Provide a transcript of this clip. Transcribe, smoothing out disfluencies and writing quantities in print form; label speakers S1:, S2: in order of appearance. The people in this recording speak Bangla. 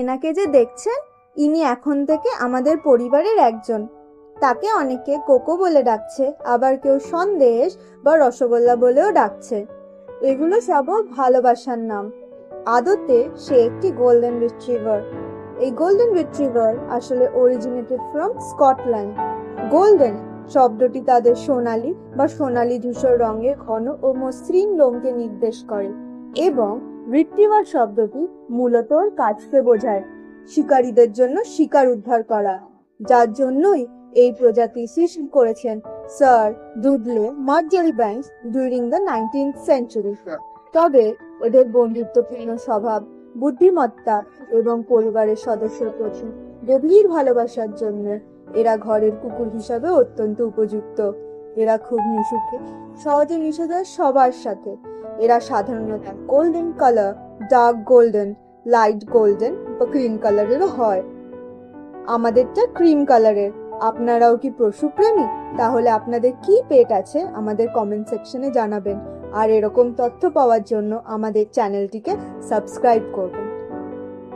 S1: এনাকে যে দেখছেন, ইনি এখন থেকে আমাদের পরিবারের একজন। তাকে অনেকে কোকো বলে ডাকছে, আবার কেউ সন্দেশ বা রসগোল্লা বলেও ডাকছে। এগুলো সব ভালোবাসার নাম। আদতে সে একটি গোল্ডেন রিট্রিভার। এই গোল্ডেন রিট্রিভার আসলে অরিজিনেটেড ফ্রম স্কটল্যান্ড। গোল্ডেন শব্দটি তাদের সোনালী বা সোনালী ধূসর রঙের ঘন ও মসৃণ লোমকে নির্দেশ করে, এবং রিট্রিভার শব্দটি মূলত ওর কাজকে বোঝায়, শিকারীদের জন্য শিকার উদ্ধার করা, যার জন্যই এই প্রজাতি সৃষ্টি করেছেন sir Dudley Marjoribanks during the 19th century. তবে ওদের বন্ধুত্বপূর্ণ স্বভাব, বুদ্ধিমত্তা এবং পরিবারের সদস্যের প্রতি গভীর ভালোবাসার জন্য এরা ঘরের কুকুর হিসাবে অত্যন্ত উপযুক্ত। এরা খুব মিশুকে, সহজে মিশে যায় সবার সাথে। এরা সাধারণত golden colour, dark golden, light golden বা ক্রিম কালারেরও হয়। আমাদেরটা ক্রিম কালারের। আপনারাও কি পশুপ্রেমী? তাহলে আপনাদের কি পেট আছে আমাদের কমেন্ট সেকশনে জানাবেন। আর এরকম তথ্য পাওয়ার জন্য আমাদের চ্যানেলটিকে সাবস্ক্রাইব করবেন।